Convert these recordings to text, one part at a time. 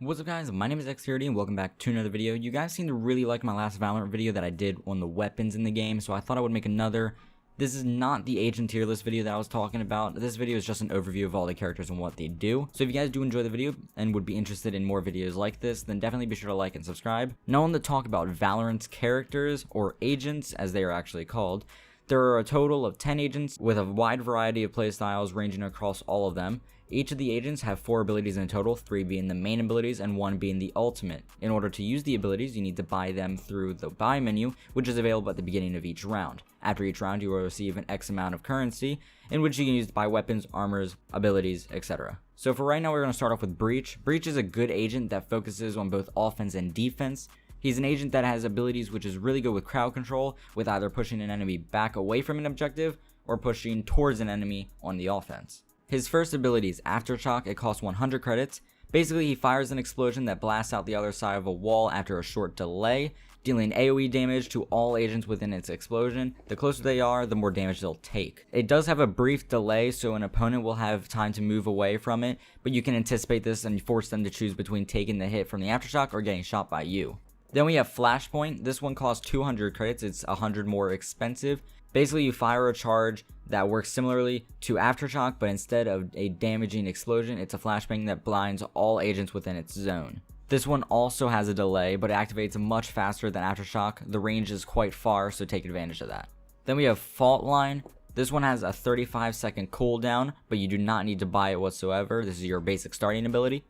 What's up guys, my name is Dexterity and welcome back to another video. You guys seem to really like my last Valorant video that I did on the weapons in the game, so I thought I would make another. This is not the agent tier list video that I was talking about. This video is just an overview of all the characters and what they do. So if you guys do enjoy the video and would be interested in more videos like this, then definitely be sure to like and subscribe. Now on to talk about Valorant's characters, or agents as they are actually called. There are a total of 10 agents with a wide variety of playstyles ranging across all of them. Each of the agents have 4 abilities in total, 3 being the main abilities and 1 being the ultimate. In order to use the abilities, you need to buy them through the buy menu, which is available at the beginning of each round. After each round, you will receive an X amount of currency, in which you can use to buy weapons, armors, abilities, etc. So for right now, we're going to start off with Breach. Breach is a good agent that focuses on both offense and defense. He's an agent that has abilities which is really good with crowd control, with either pushing an enemy back away from an objective, or pushing towards an enemy on the offense. His first ability is Aftershock. It costs 100 credits. Basically, he fires an explosion that blasts out the other side of a wall after a short delay, dealing AoE damage to all agents within its explosion. The closer they are, the more damage they'll take. It does have a brief delay, so an opponent will have time to move away from it, but you can anticipate this and force them to choose between taking the hit from the Aftershock or getting shot by you. Then we have Flashpoint. This one costs 200 credits. It's 100 more expensive. Basically, you fire a charge that works similarly to Aftershock, but instead of a damaging explosion, it's a flashbang that blinds all agents within its zone. This one also has a delay, but it activates much faster than Aftershock. The range is quite far, so take advantage of that. Then we have Fault Line. This one has a 35-second cooldown, but you do not need to buy it whatsoever. This is your basic starting ability.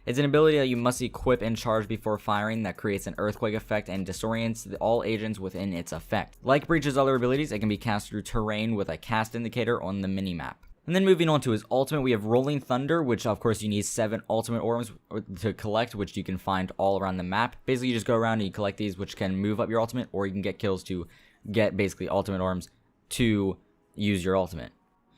It's an ability that you must equip and charge before firing that creates an earthquake effect and disorients all agents within its effect. Like Breach's other abilities, it can be cast through terrain with a cast indicator on the minimap. And then moving on to his ultimate, we have Rolling Thunder, which of course you need 7 ultimate orbs to collect, which you can find all around the map. Basically you just go around and you collect these, which can move up your ultimate, or you can get kills to get basically ultimate orbs to use your ultimate.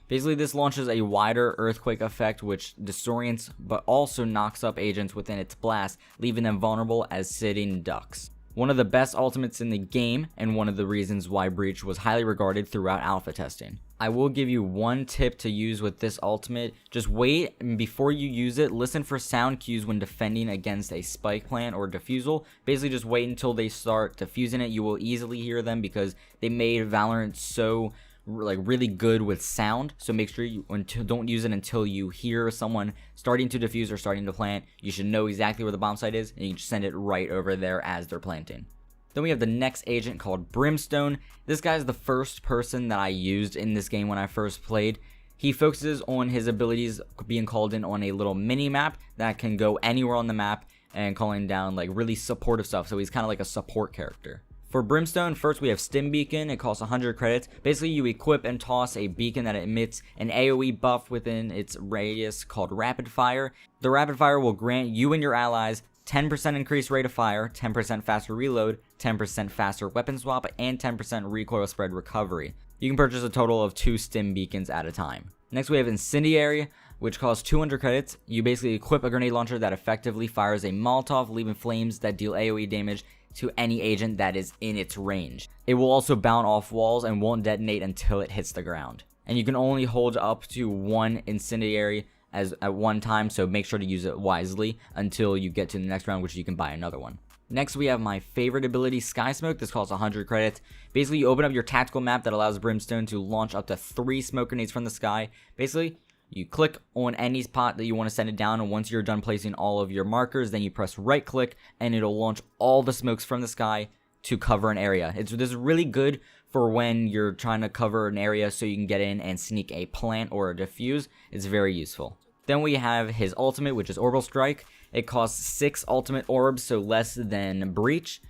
Basically, this launches a wider earthquake effect which disorients but also knocks up agents within its blast, leaving them vulnerable as sitting ducks. One of the best ultimates in the game, and one of the reasons why Breach was highly regarded throughout alpha testing. I will give you one tip to use with this ultimate. Just wait, and before you use it, listen for sound cues when defending against a spike plant or defusal. Basically, just wait until they start defusing it. You will easily hear them because they made Valorant so really good with sound, so make sure you don't use it until you hear someone starting to defuse or starting to plant. You should know exactly where the bomb site is, and you can send it right over there as they're planting. Then we have the next agent called Brimstone. This guy is the first person that I used in this game when I first played. He focuses on his abilities being called in on a little mini map that can go anywhere on the map and calling down like really supportive stuff, so he's kind of like a support character. For Brimstone, first we have Stim Beacon. It costs 100 credits. Basically, you equip and toss a beacon that emits an AoE buff within its radius called Rapid Fire. The Rapid Fire will grant you and your allies 10% increased rate of fire, 10% faster reload, 10% faster weapon swap, and 10% recoil spread recovery. You can purchase a total of 2 Stim Beacons at a time. Next we have Incendiary, which costs 200 credits. You basically equip a grenade launcher that effectively fires a Molotov, leaving flames that deal AoE damage to any agent that is in its range. It will also bounce off walls and won't detonate until it hits the ground. And you can only hold up to 1 incendiary at one time, so make sure to use it wisely until you get to the next round, which you can buy another one. Next we have my favorite ability, Sky Smoke. This costs 100 credits. Basically you open up your tactical map that allows Brimstone to launch up to 3 smoke grenades from the sky. Basically you click on any spot that you want to send it down, and once you're done placing all of your markers, then you press right click and it'll launch all the smokes from the sky to cover an area. This is really good for when you're trying to cover an area so you can get in and sneak a plant or a defuse. It's very useful. Then we have his ultimate, which is Orbital Strike. It costs 6 ultimate orbs, so less than Breach.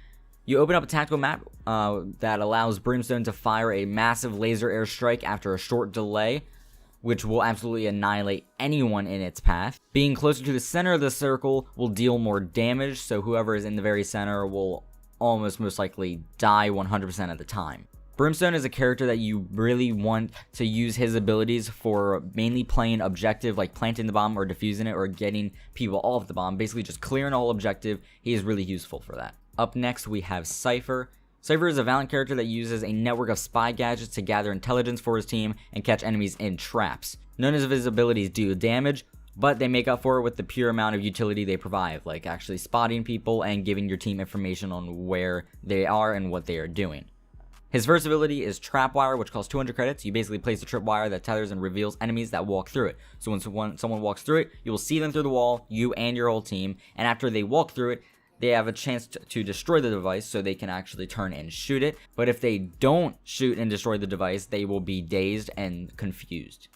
You open up a tactical map that allows Brimstone to fire a massive laser airstrike after a short delay, which will absolutely annihilate anyone in its path. Being closer to the center of the circle will deal more damage, so whoever is in the very center will almost most likely die 100% of the time. Brimstone is a character that you really want to use his abilities for mainly playing objective, like planting the bomb or defusing it or getting people off the bomb. Basically just clearing all objective. He is really useful for that. Up next we have Cypher. Cypher is a Valorant character that uses a network of spy gadgets to gather intelligence for his team and catch enemies in traps. None of his abilities do damage, but they make up for it with the pure amount of utility they provide, like actually spotting people and giving your team information on where they are and what they are doing. His first ability is Trapwire, which costs 200 credits. You basically place a tripwire that tethers and reveals enemies that walk through it. So when someone walks through it, you will see them through the wall, you and your whole team, and after they walk through it, they have a chance to destroy the device, so they can actually turn and shoot it. But if they don't shoot and destroy the device, they will be dazed and confused.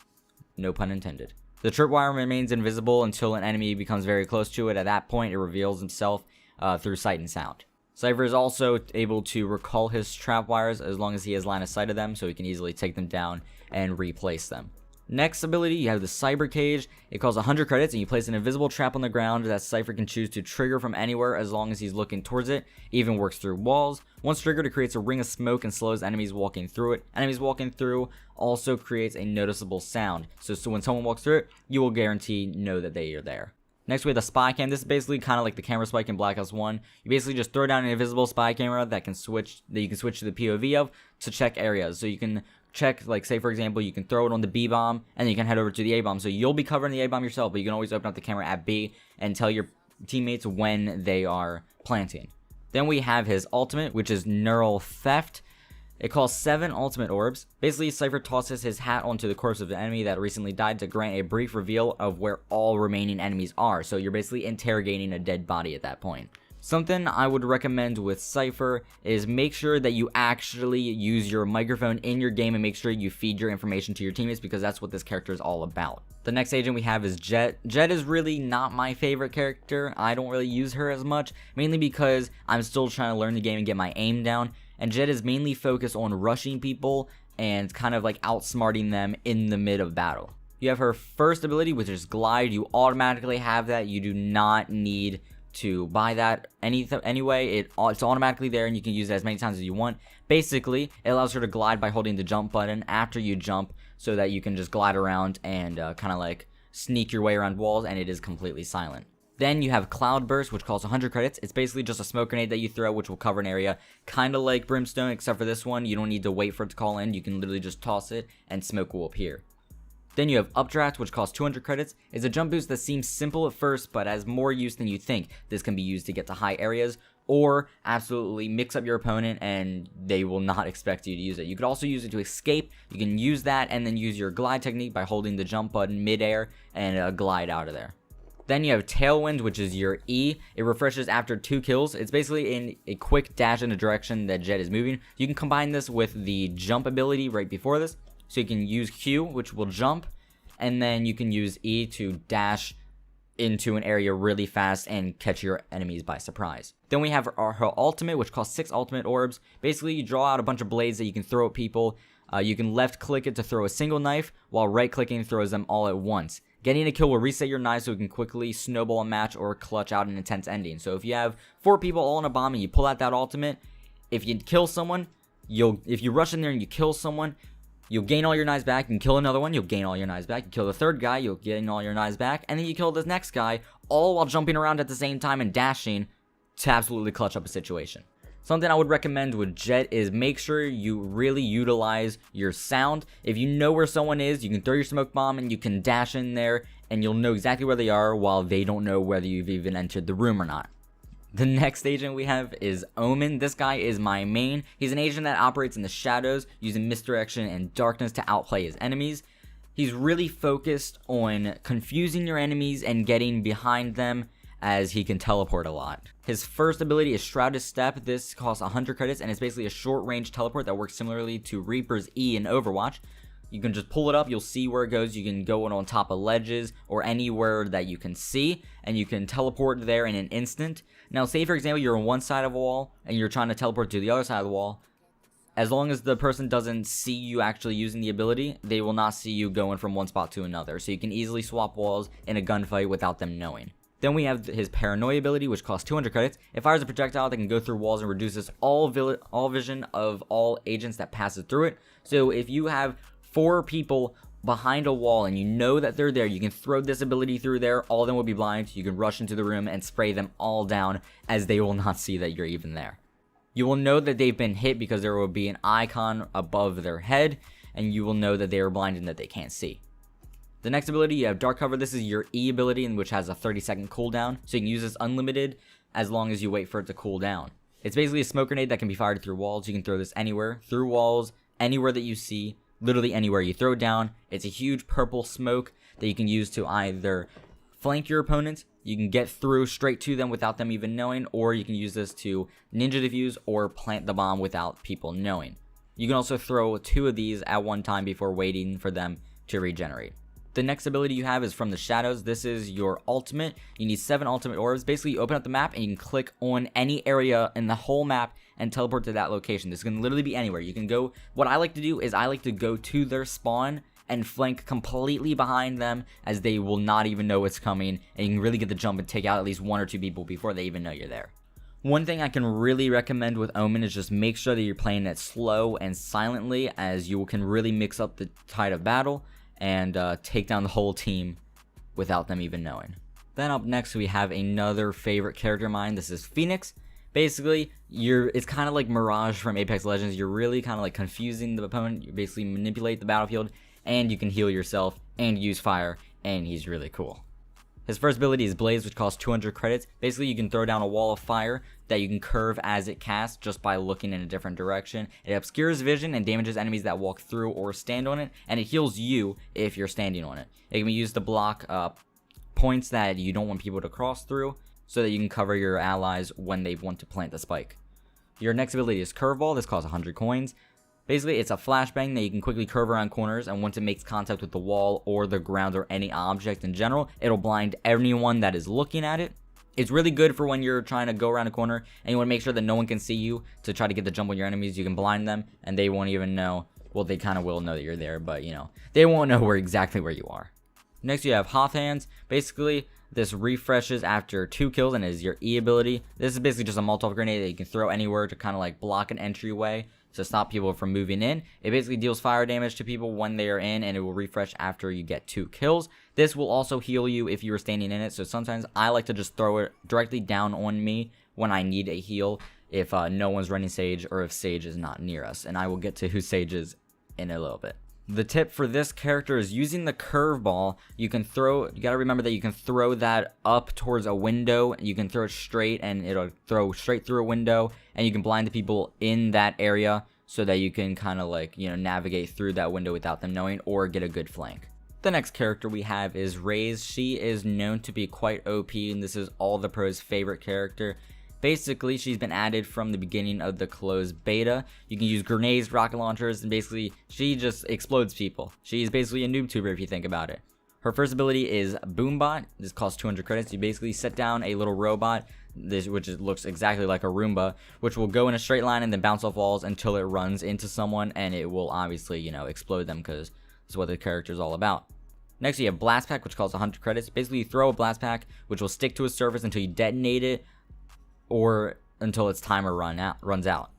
No pun intended. The tripwire remains invisible until an enemy becomes very close to it. At that point, it reveals himself through sight and sound. Cypher is also able to recall his trapwires as long as he has line of sight of them, so he can easily take them down and replace them. Next ability, you have the Cyber Cage. It costs 100 credits, and you place an invisible trap on the ground that Cypher can choose to trigger from anywhere as long as he's looking towards it. It even works through walls. Once triggered, it creates a ring of smoke and slows enemies walking through it. Enemies walking through also creates a noticeable sound, so when someone walks through it, you will guarantee know that they are there. Next, we have the spy cam. This is basically kind of like the camera spike in Black Ops 1. You basically just throw down an invisible spy camera that you can switch to the POV of to check areas. So you can check, like, say for example, you can throw it on the B bomb and then you can head over to the A bomb. So you'll be covering the A bomb yourself, but you can always open up the camera at B and tell your teammates when they are planting. Then we have his ultimate, which is Neural Theft. It costs 7 ultimate orbs. Basically, Cypher tosses his hat onto the corpse of the enemy that recently died to grant a brief reveal of where all remaining enemies are. So you're basically interrogating a dead body at that point. Something I would recommend with Cypher is make sure that you actually use your microphone in your game and make sure you feed your information to your teammates, because that's what this character is all about. The next agent we have is Jet. Jet is really not my favorite character. I don't really use her as much, mainly because I'm still trying to learn the game and get my aim down. And Jet is mainly focused on rushing people and kind of like outsmarting them in the mid of battle. You have her first ability, which is Glide. You automatically have that. You do not need to buy that anyway. It's automatically there and you can use it as many times as you want. Basically, it allows her to glide by holding the jump button after you jump, so that you can just glide around and kind of like sneak your way around walls, and it is completely silent. Then you have Cloud Burst, which costs 100 credits. It's basically just a smoke grenade that you throw, which will cover an area, kind of like Brimstone, except for this one, you don't need to wait for it to call in. You can literally just toss it, and smoke will appear. Then you have Updraft, which costs 200 credits. It's a jump boost that seems simple at first, but has more use than you think. This can be used to get to high areas, or absolutely mix up your opponent, and they will not expect you to use it. You could also use it to escape. You can use that, and then use your glide technique by holding the jump button midair, and glide out of there. Then you have Tailwind, which is your E. It refreshes after 2 kills. It's basically in a quick dash in the direction that Jet is moving. You can combine this with the jump ability right before this. So you can use Q, which will jump, and then you can use E to dash into an area really fast and catch your enemies by surprise. Then we have her ultimate, which costs 6 ultimate orbs. Basically, you draw out a bunch of blades that you can throw at people. You can left click it to throw a single knife, while right clicking throws them all at once. Getting a kill will reset your knife so you can quickly snowball a match or clutch out an intense ending. So if you have 4 people all in a bomb and you pull out that ultimate, if you kill someone, if you rush in there and you kill someone, you'll gain all your knives back. You can kill another one, you'll gain all your knives back. You kill the third guy, you'll gain all your knives back. And then you kill this next guy, all while jumping around at the same time and dashing to absolutely clutch up a situation. Something I would recommend with Jet is make sure you really utilize your sound. If you know where someone is, you can throw your smoke bomb and you can dash in there and you'll know exactly where they are while they don't know whether you've even entered the room or not. The next agent we have is Omen. This guy is my main. He's an agent that operates in the shadows, using misdirection and darkness to outplay his enemies. He's really focused on confusing your enemies and getting behind them, as he can teleport a lot. His first ability is Shrouded Step. This costs 100 credits, and it's basically a short-range teleport that works similarly to Reaper's E in Overwatch. You can just pull it up, you'll see where it goes. You can go on top of ledges or anywhere that you can see, and you can teleport there in an instant. Now, say for example you're on one side of a wall and you're trying to teleport to the other side of the wall. As long as the person doesn't see you actually using the ability, they will not see you going from one spot to another. So you can easily swap walls in a gunfight without them knowing. Then we have his Paranoia ability, which costs 200 credits. It fires a projectile that can go through walls and reduces all vision of all agents that passes through it. So if you have 4 people behind a wall and you know that they're there, you can throw this ability through there. All of them will be blind. You can rush into the room and spray them all down, as they will not see that you're even there. You will know that they've been hit because there will be an icon above their head, and you will know that they are blind and that they can't see. The next ability, you have Dark Cover. This is your E ability, which has a 30-second cooldown, so you can use this unlimited as long as you wait for it to cool down. It's basically a smoke grenade that can be fired through walls. You can throw this anywhere, through walls, anywhere that you see, literally anywhere you throw it down. It's a huge purple smoke that you can use to either flank your opponents, you can get through straight to them without them even knowing, or you can use this to ninja defuse or plant the bomb without people knowing. You can also throw 2 of these at one time before waiting for them to regenerate. The next ability you have is from the shadows. This is your ultimate. You need 7 ultimate orbs. Basically, you open up the map and you can click on any area in the whole map and teleport to that location. This can literally be anywhere. You can go, what I like to do is I like to go to their spawn and flank completely behind them, as they will not even know what's coming, and you can really get the jump and take out at least 1 or 2 people before they even know you're there. One thing I can really recommend with Omen is just make sure that you're playing it slow and silently, as you can really mix up the tide of battle and take down the whole team without them even knowing. Then up next we have another favorite character of mine. This is Phoenix. Basically, it's kind of like Mirage from Apex Legends. You're really kind of like confusing the opponent. You basically manipulate the battlefield, and you can heal yourself and use fire, and he's really cool. His first ability is Blaze, which costs 200 credits. Basically, you can throw down a wall of fire that you can curve as it casts just by looking in a different direction. It obscures vision and damages enemies that walk through or stand on it, and it heals you if you're standing on it. It can be used to block points that you don't want people to cross through, so that you can cover your allies when they want to plant the spike. Your next ability is Curveball. This costs 100 coins. Basically, it's a flashbang that you can quickly curve around corners, and once it makes contact with the wall or the ground or any object in general, it'll blind anyone that is looking at it. It's really good for when you're trying to go around a corner and you want to make sure that no one can see you to try to get the jump on your enemies. You can blind them and they won't even know. Well, they kind of will know that you're there, but they won't know exactly where you are. Next, you have Hoth Hands. Basically, this refreshes after 2 kills and is your E ability. This is basically just a Molotov grenade that you can throw anywhere to kind of like block an entryway to stop people from moving in. It basically deals fire damage to people when they are in, and it will refresh after you get 2 kills. This will also heal you if you are standing in it, so sometimes I like to just throw it directly down on me when I need a heal if no one's running Sage or if Sage is not near us, and I will get to who Sage is in a little bit. The tip for this character is using the curveball. You gotta remember that you can throw that up towards a window. You can throw it straight and it'll throw straight through a window, and you can blind the people in that area so that you can kind of like, navigate through that window without them knowing or get a good flank. The next character we have is Raze. She is known to be quite OP, and this is all the pros' favorite character. Basically, she's been added from the beginning of the closed beta. You can use grenades, rocket launchers, and basically, she just explodes people. She's basically a noob tuber if you think about it. Her first ability is Boombot. This costs 200 credits. You basically set down a little robot, which looks exactly like a Roomba, which will go in a straight line and then bounce off walls until it runs into someone, and it will obviously, explode them, because that's what the character is all about. Next, you have Blast Pack, which costs 100 credits. Basically, you throw a Blast Pack, which will stick to a surface until you detonate it, or until its timer runs out.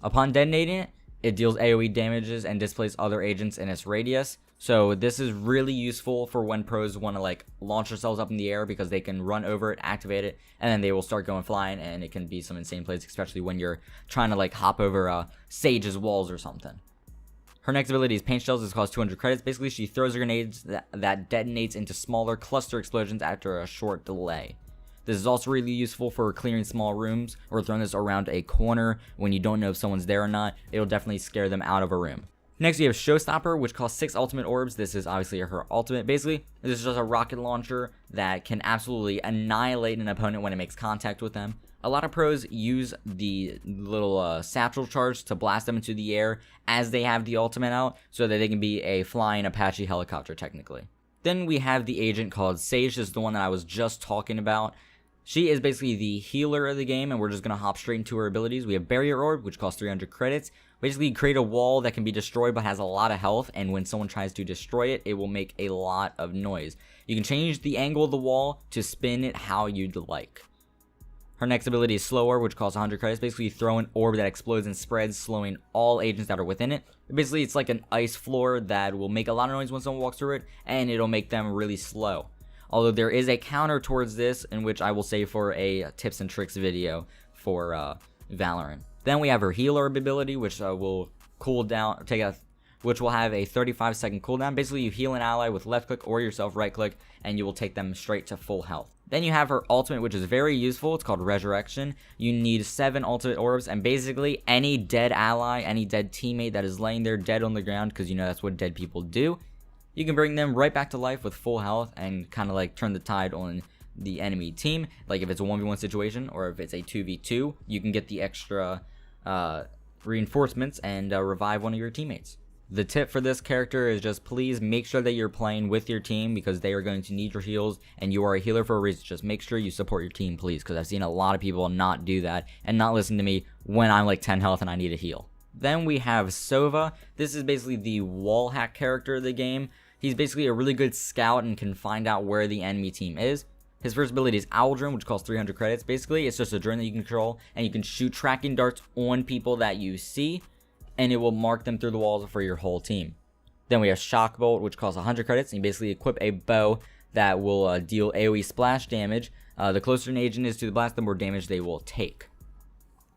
Upon detonating it, it deals AoE damages and displays other agents in its radius. So this is really useful for when pros want to like launch themselves up in the air, because they can run over it, activate it, and then they will start going flying, and it can be some insane plays, especially when you're trying to like hop over Sage's walls or something. Her next ability is Paint Shells. This costs 200 credits. Basically, she throws grenades that detonates into smaller cluster explosions after a short delay. This is also really useful for clearing small rooms or throwing this around a corner when you don't know if someone's there or not. It'll definitely scare them out of a room. Next, you have Showstopper, which costs 6 ultimate orbs. This is obviously her ultimate. Basically, this is just a rocket launcher that can absolutely annihilate an opponent when it makes contact with them. A lot of pros use the little satchel charge to blast them into the air as they have the ultimate out, so that they can be a flying Apache helicopter technically. Then we have the agent called Sage. This is the one that I was just talking about. She is basically the healer of the game, and we're just going to hop straight into her abilities. We have Barrier Orb, which costs 300 credits. Basically, you create a wall that can be destroyed but has a lot of health, and when someone tries to destroy it, it will make a lot of noise. You can change the angle of the wall to spin it how you'd like. Her next ability is Slow Orb, which costs 100 credits. Basically, you throw an orb that explodes and spreads, slowing all agents that are within it. Basically, it's like an ice floor that will make a lot of noise when someone walks through it, and it'll make them really slow. Although there is a counter towards this, in which I will save for a tips and tricks video for Valorant. Then we have her Heal Orb ability, which will cool down, take a which will have a 35-second cooldown. Basically, you heal an ally with left click or yourself right click, and you will take them straight to full health. Then you have her ultimate, which is very useful. It's called Resurrection. You need 7 ultimate orbs, and basically any dead ally, any dead teammate that is laying there dead on the ground, because you know that's what dead people do, you can bring them right back to life with full health and kind of like turn the tide on the enemy team. Like if it's a 1v1 situation or if it's a 2v2, you can get the extra reinforcements and revive one of your teammates. The tip for this character is just please make sure that you're playing with your team, because they are going to need your heals, and you are a healer for a reason. Just make sure you support your team, please, because I've seen a lot of people not do that and not listen to me when I'm like 10 health and I need a heal. Then we have Sova. This is basically the wall hack character of the game. He's basically a really good scout and can find out where the enemy team is. His first ability is Owl Drone, which costs 300 credits. Basically, it's just a drone that you can control, and you can shoot tracking darts on people that you see, and it will mark them through the walls for your whole team. Then we have Shock Bolt, which costs 100 credits, and you basically equip a bow that will deal AoE splash damage. The closer an agent is to the blast, the more damage they will take.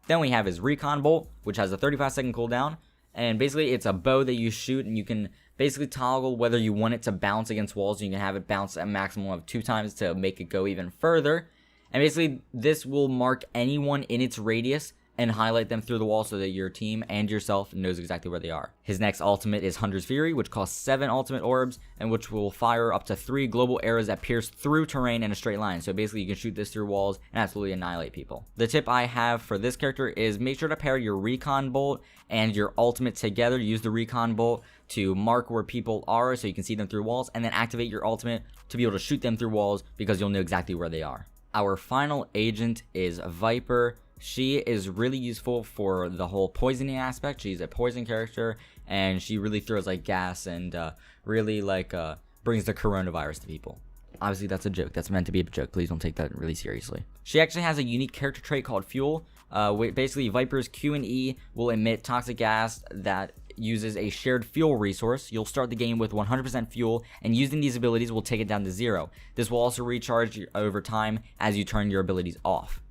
Then we have his Recon Bolt, which has a 35-second cooldown, and basically it's a bow that you shoot, and you can basically toggle whether you want it to bounce against walls. You can have it bounce a maximum of 2 times to make it go even further. And basically this will mark anyone in its radius and highlight them through the wall so that your team and yourself knows exactly where they are. His next ultimate is Hunter's Fury, which costs 7 ultimate orbs, and which will fire up to 3 global arrows that pierce through terrain in a straight line. So basically you can shoot this through walls and absolutely annihilate people. The tip I have for this character is make sure to pair your Recon Bolt and your ultimate together. Use the Recon Bolt to mark where people are so you can see them through walls, and then activate your ultimate to be able to shoot them through walls because you'll know exactly where they are. Our final agent is Viper. She is really useful for the whole poisoning aspect. She's a poison character, and she really throws like gas and really like brings the coronavirus to people. Obviously that's a joke. That's meant to be a joke. Please don't take that really seriously. She actually has a unique character trait called Fuel. Basically Viper's Q and E will emit toxic gas that uses a shared fuel resource. You'll start the game with 100% fuel, and using these abilities will take it down to 0. This will also recharge over time as you turn your abilities off.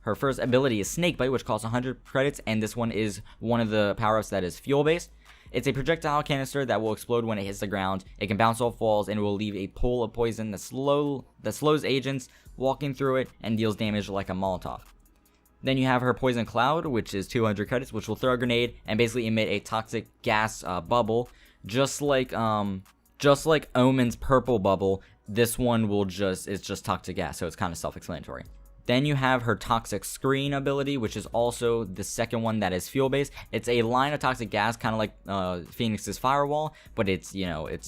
Her first ability is Snakebite, which costs 100 credits, and this one is one of the power-ups that is fuel-based. It's a projectile canister that will explode when it hits the ground. It can bounce off walls, and it will leave a pool of poison that slows agents walking through it and deals damage like a Molotov. Then you have her Poison Cloud, which is 200 credits, which will throw a grenade and basically emit a toxic gas bubble, just like Omen's Purple Bubble. This one is just toxic gas, so it's kind of self-explanatory. Then you have her Toxic Screen ability, which is also the second one that is fuel-based. It's a line of toxic gas, kind of like Phoenix's Firewall, but it's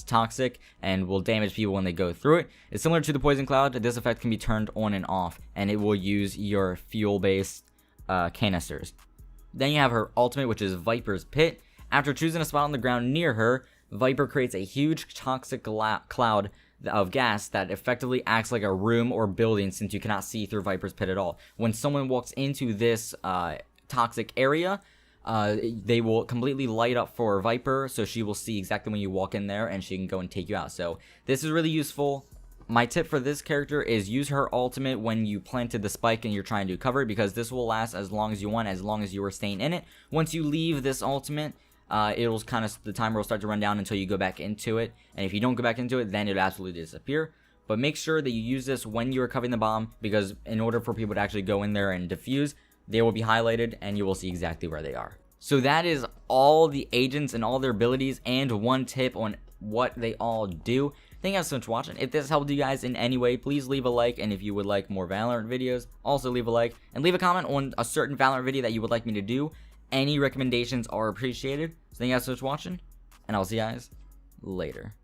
toxic and will damage people when they go through it. It's similar to the Poison Cloud. This effect can be turned on and off, and it will use your fuel-based canisters. Then you have her ultimate, which is Viper's Pit. After choosing a spot on the ground near her, Viper creates a huge toxic cloud of gas that effectively acts like a room or building, since you cannot see through Viper's Pit at all. When someone walks into this toxic area, they will completely light up for Viper, so she will see exactly when you walk in there, and she can go and take you out. So this is really useful. My tip for this character is use her ultimate when you planted the spike and you're trying to cover it, because this will last as long as you want, as long as you are staying in it. Once you leave this ultimate, the timer will start to run down until you go back into it, and if you don't go back into it, then it'll absolutely disappear. But make sure that you use this when you are covering the bomb, because in order for people to actually go in there and defuse, they will be highlighted and you will see exactly where they are. So that is all the agents and all their abilities, and one tip on what they all do. Thank you guys so much for watching. If this helped you guys in any way, please leave a like, and if you would like more Valorant videos, also leave a like, and leave a comment on a certain Valorant video that you would like me to do. Any recommendations are appreciated. So thank you guys so much for watching, and I'll see you guys later.